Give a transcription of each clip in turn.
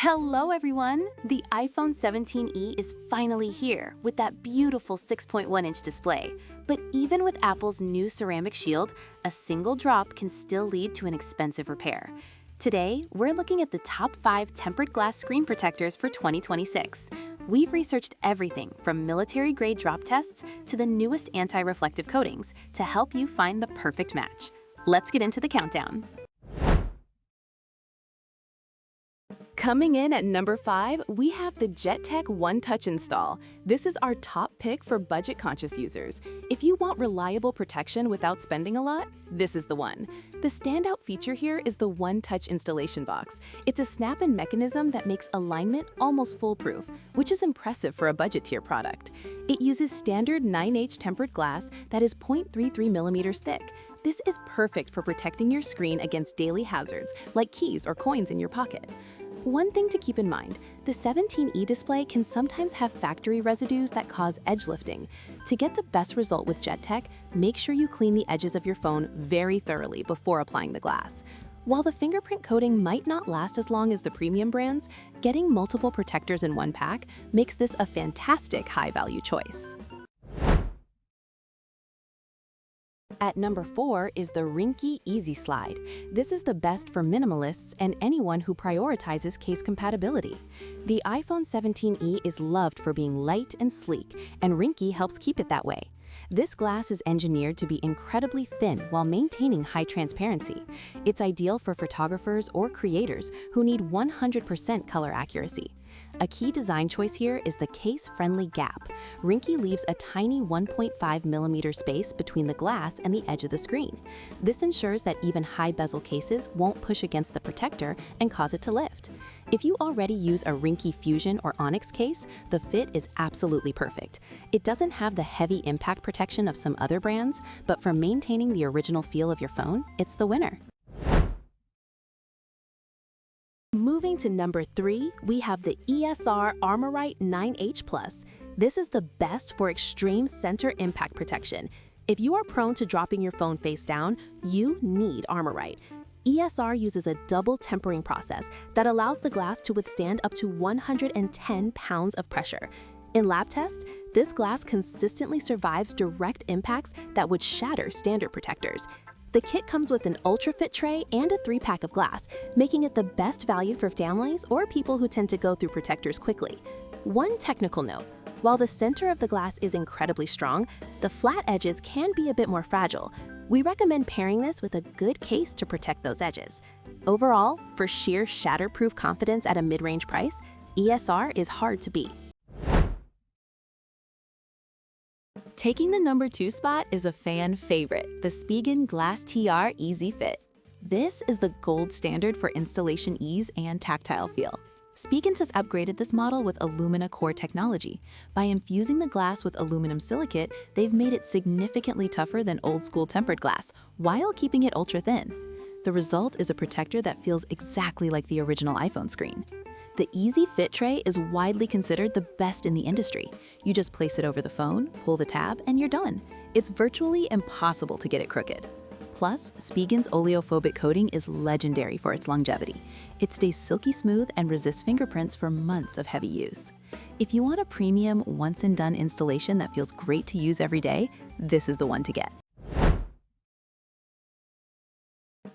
Hello everyone! The iPhone 17e is finally here with that beautiful 6.1-inch display. But even with Apple's new ceramic shield, a single drop can still lead to an expensive repair. Today, we're looking at the top 5 tempered glass screen protectors for 2026. We've researched everything from military-grade drop tests to the newest anti-reflective coatings to help you find the perfect match. Let's get into the countdown. Coming in at number 5, we have the JETech One-Touch Install. This is our top pick for budget-conscious users. If you want reliable protection without spending a lot, this is the one. The standout feature here is the One-Touch installation box. It's a snap-in mechanism that makes alignment almost foolproof, which is impressive for a budget-tier product. It uses standard 9H tempered glass that is 0.33 millimeters thick. This is perfect for protecting your screen against daily hazards like keys or coins in your pocket. One thing to keep in mind, the 17e display can sometimes have factory residues that cause edge lifting. To get the best result with JETech, make sure you clean the edges of your phone very thoroughly before applying the glass. While the fingerprint coating might not last as long as the premium brands, getting multiple protectors in one pack makes this a fantastic high-value choice. At number 4 is the Ringke Easy Slide. This is the best for minimalists and anyone who prioritizes case compatibility. The iPhone 17e is loved for being light and sleek, and Ringke helps keep it that way. This glass is engineered to be incredibly thin while maintaining high transparency. It's ideal for photographers or creators who need 100% color accuracy. A key design choice here is the case-friendly gap. Ringke leaves a tiny 1.5 millimeter space between the glass and the edge of the screen. This ensures that even high bezel cases won't push against the protector and cause it to lift. If you already use a Ringke Fusion or Onyx case, the fit is absolutely perfect. It doesn't have the heavy impact protection of some other brands, but for maintaining the original feel of your phone, it's the winner. Moving to number 3, we have the ESR Armorite 9H+. This is the best for extreme center impact protection. If you are prone to dropping your phone face down, you need Armorite. ESR uses a double tempering process that allows the glass to withstand up to 110 pounds of pressure. In lab tests, this glass consistently survives direct impacts that would shatter standard protectors. The kit comes with an ultra-fit tray and a 3-pack of glass, making it the best value for families or people who tend to go through protectors quickly. One technical note, while the center of the glass is incredibly strong, the flat edges can be a bit more fragile. We recommend pairing this with a good case to protect those edges. Overall, for sheer shatter-proof confidence at a mid-range price, ESR is hard to beat. Taking the number 2 spot is a fan favorite, the Spigen GlasTR EZ FIT. This is the gold standard for installation ease and tactile feel. Spigen has upgraded this model with Alumina core technology. By infusing the glass with aluminum silicate, they've made it significantly tougher than old-school tempered glass, while keeping it ultra-thin. The result is a protector that feels exactly like the original iPhone screen. The EZ FIT tray is widely considered the best in the industry. You just place it over the phone, pull the tab, and you're done. It's virtually impossible to get it crooked. Plus, Spigen's oleophobic coating is legendary for its longevity. It stays silky smooth and resists fingerprints for months of heavy use. If you want a premium, once-and-done installation that feels great to use every day, this is the one to get.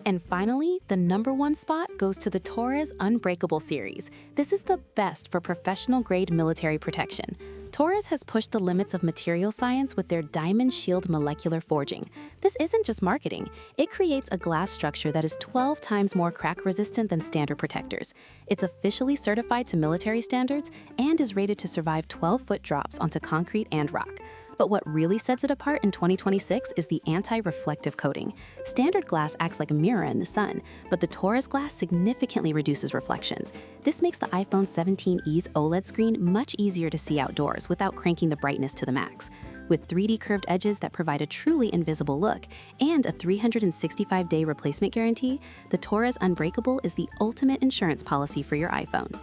And finally, the number 1 spot goes to the TORRAS Unbreakable series. This is the best for professional-grade military protection. TORRAS has pushed the limits of material science with their diamond shield molecular forging. This isn't just marketing. It creates a glass structure that is 12 times more crack-resistant than standard protectors. It's officially certified to military standards and is rated to survive 12-foot drops onto concrete and rock. But what really sets it apart in 2026 is the anti-reflective coating. Standard glass acts like a mirror in the sun, but the TORRAS glass significantly reduces reflections. This makes the iPhone 17e's OLED screen much easier to see outdoors without cranking the brightness to the max. With 3D curved edges that provide a truly invisible look and a 365-day replacement guarantee, the TORRAS Unbreakable is the ultimate insurance policy for your iPhone.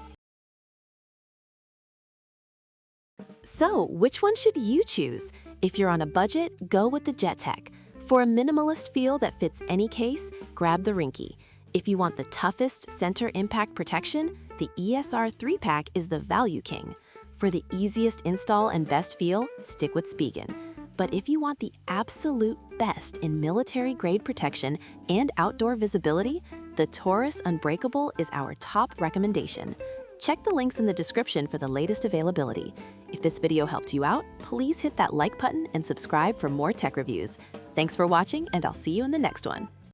So, which one should you choose? If you're on a budget, go with the JETech. For a minimalist feel that fits any case, grab the Ringke. If you want the toughest center impact protection, the ESR 3-pack is the value king. For the easiest install and best feel, stick with Spigen. But if you want the absolute best in military-grade protection and outdoor visibility, the TORRAS Unbreakable is our top recommendation. Check the links in the description for the latest availability. If this video helped you out, please hit that like button and subscribe for more tech reviews. Thanks for watching, and I'll see you in the next one.